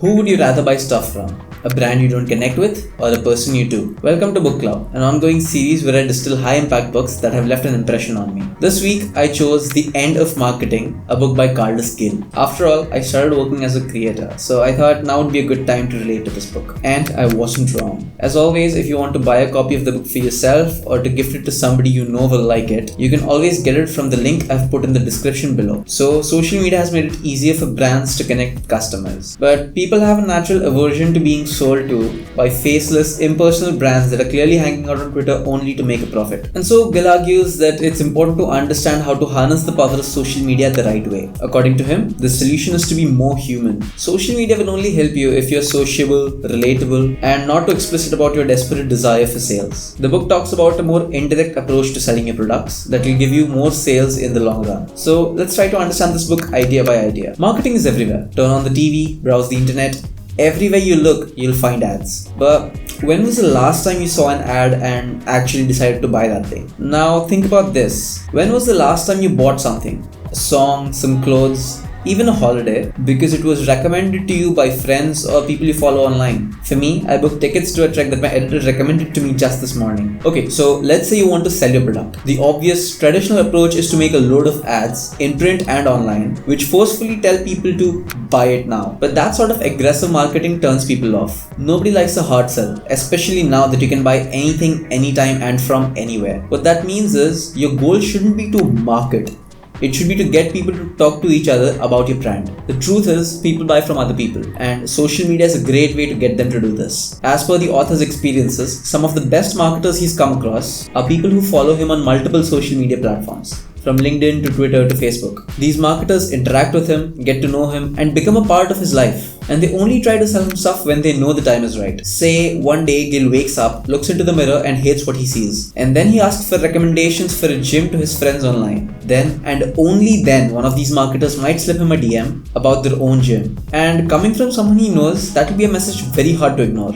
Who would you rather buy stuff from? A brand you don't connect with or a person you do? Welcome to Book Club, an ongoing series where I distill high-impact books that have left an impression on me. This week, I chose The End of Marketing, a book by Carlos Gil. After all, I started working as a creator, so I thought now would be a good time to relate to this book. And I wasn't wrong. As always, if you want to buy a copy of the book for yourself or to gift it to somebody you know will like it, you can always get it from the link I've put in the description below. So, social media has made it easier for brands to connect with customers. But people have a natural aversion to being sold to by faceless, impersonal brands that are clearly hanging out on Twitter only to make a profit. And so Gil argues that it's important to understand how to harness the power of social media the right way. According to him, the solution is to be more human. Social media will only help you if you're sociable, relatable, and not too explicit about your desperate desire for sales. The book talks about a more indirect approach to selling your products that will give you more sales in the long run. So let's try to understand this book idea by idea. Marketing is everywhere. Turn on the TV, browse the internet. Everywhere you look, you'll find ads. But when was the last time you saw an ad and actually decided to buy that thing? Now think about this. When was the last time you bought something? A song, some clothes, even a holiday, because it was recommended to you by friends or people you follow online. For me, I booked tickets to a trek that my editor recommended to me just this morning. Okay, so let's say you want to sell your product. The obvious traditional approach is to make a load of ads in print and online, which forcefully tell people to buy it now. But that sort of aggressive marketing turns people off. Nobody likes a hard sell, especially now that you can buy anything, anytime, and from anywhere. What that means is your goal shouldn't be to market. It should be to get people to talk to each other about your brand. The truth is, people buy from other people, and social media is a great way to get them to do this. As per the author's experiences, some of the best marketers he's come across are people who follow him on multiple social media platforms, from LinkedIn to Twitter to Facebook. These marketers interact with him, get to know him, and become a part of his life. And they only try to sell him stuff when they know the time is right. Say one day Gil wakes up, looks into the mirror and hates what he sees. And then he asks for recommendations for a gym to his friends online. Then and only then one of these marketers might slip him a DM about their own gym. And coming from someone he knows, that will be a message very hard to ignore.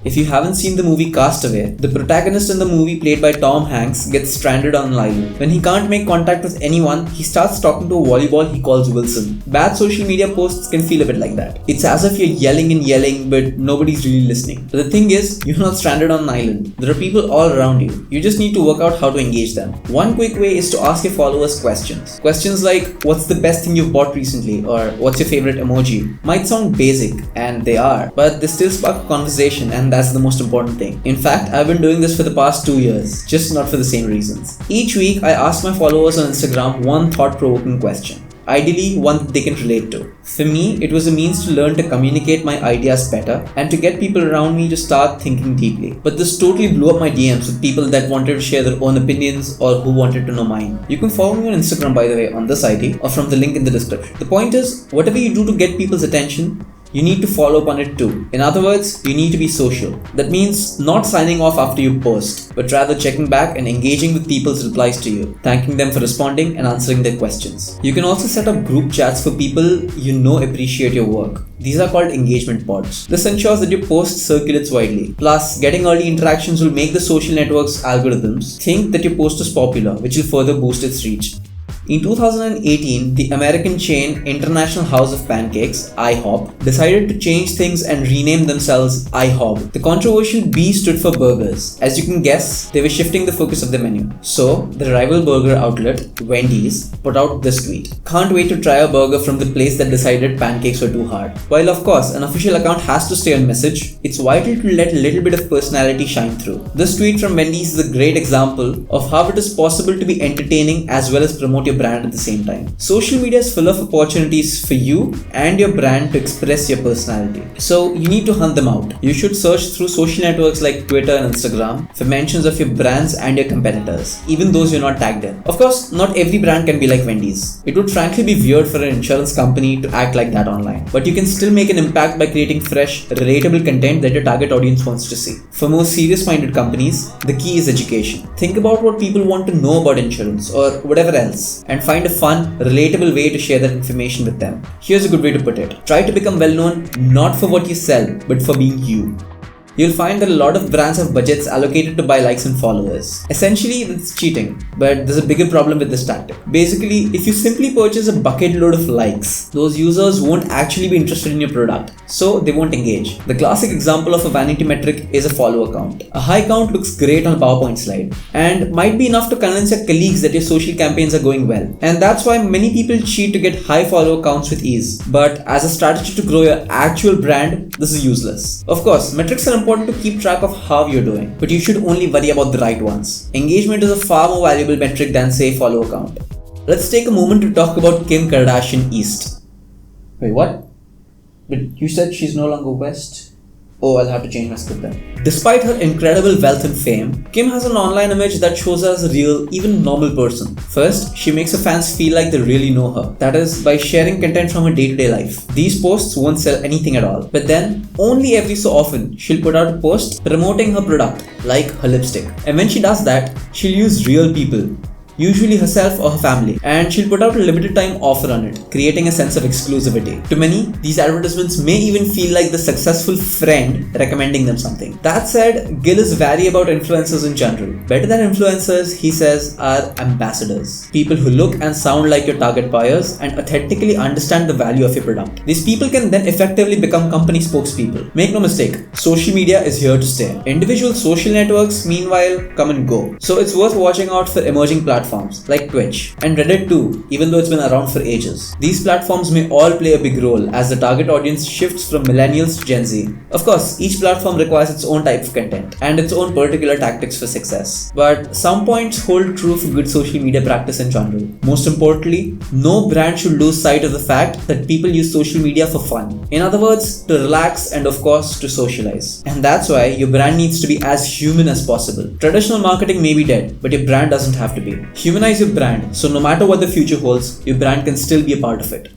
If you haven't seen the movie Castaway, the protagonist in the movie played by Tom Hanks gets stranded on an island. When he can't make contact with anyone, he starts talking to a volleyball he calls Wilson. Bad social media posts can feel a bit like that. It's as if you're yelling and yelling, but nobody's really listening. But the thing is, you're not stranded on an island. There are people all around you. You just need to work out how to engage them. One quick way is to ask your followers questions. Questions like, what's the best thing you've bought recently? Or what's your favorite emoji? Might sound basic, and they are, but they still spark a conversation, and that's the most important thing. In fact, I've been doing this for the past 2 years, just not for the same reasons. Each week, I ask my followers on Instagram one thought-provoking question. Ideally, one that they can relate to. For me, it was a means to learn to communicate my ideas better and to get people around me to start thinking deeply. But this totally blew up my DMs with people that wanted to share their own opinions or who wanted to know mine. You can follow me on Instagram, by the way, on this ID or from the link in the description. The point is, whatever you do to get people's attention, you need to follow up on it too. In other words, you need to be social. That means not signing off after you post, but rather checking back and engaging with people's replies to you, thanking them for responding and answering their questions. You can also set up group chats for people you know appreciate your work. These are called engagement pods. This ensures that your post circulates widely. Plus, getting early interactions will make the social network's algorithms think that your post is popular, which will further boost its reach. In 2018, the American chain International House of Pancakes, IHOP, decided to change things and rename themselves IHOB. The controversial B stood for burgers. As you can guess, they were shifting the focus of the menu. So, the rival burger outlet, Wendy's, put out this tweet. Can't wait to try a burger from the place that decided pancakes were too hard. While of course, an official account has to stay on message, it's vital to let a little bit of personality shine through. This tweet from Wendy's is a great example of how it is possible to be entertaining as well as promote your brand at the same time. Social media is full of opportunities for you and your brand to express your personality. So you need to hunt them out. You should search through social networks like Twitter and Instagram for mentions of your brands and your competitors, even those you're not tagged in. Of course, not every brand can be like Wendy's. It would frankly be weird for an insurance company to act like that online. But you can still make an impact by creating fresh, relatable content that your target audience wants to see. For more serious-minded companies, the key is education. Think about what people want to know about insurance or whatever else, and find a fun, relatable way to share that information with them. Here's a good way to put it. Try to become well known not for what you sell, but for being you. you'll find that a lot of brands have budgets allocated to buy likes and followers. Essentially, it's cheating, but there's a bigger problem with this tactic. Basically, if you simply purchase a bucket load of likes, those users won't actually be interested in your product, so they won't engage. The classic example of a vanity metric is a follower count. A high count looks great on a PowerPoint slide and might be enough to convince your colleagues that your social campaigns are going well. And that's why many people cheat to get high follower counts with ease. But as a strategy to grow your actual brand, this is useless. Of course, metrics are important to keep track of how you're doing, but you should only worry about the right ones. Engagement is a far more valuable metric than, say, follower count. Let's take a moment to talk about Kim Kardashian East. Wait, what? But you said she's no longer West? Oh, I'll have to change my script then. Despite her incredible wealth and fame, Kim has an online image that shows her as a real, even normal person. First, she makes her fans feel like they really know her. That is, by sharing content from her day-to-day life. These posts won't sell anything at all. But then, only every so often, she'll put out a post promoting her product, like her lipstick. And when she does that, she'll use real people, usually herself or her family, and she'll put out a limited time offer on it, creating a sense of exclusivity. To many, these advertisements may even feel like the successful friend recommending them something. That said, Gil is wary about influencers in general. Better than influencers, he says, are ambassadors. People who look and sound like your target buyers and authentically understand the value of your product. These people can then effectively become company spokespeople. Make no mistake, social media is here to stay. Individual social networks, meanwhile, come and go. So it's worth watching out for emerging platforms like Twitch and Reddit too, even though it's been around for ages. These platforms may all play a big role as the target audience shifts from millennials to Gen Z. Of course, each platform requires its own type of content and its own particular tactics for success. But some points hold true for good social media practice in general. Most importantly, no brand should lose sight of the fact that people use social media for fun. In other words, to relax and of course to socialize. And that's why your brand needs to be as human as possible. Traditional marketing may be dead, but your brand doesn't have to be. Humanize your brand, so no matter what the future holds, your brand can still be a part of it.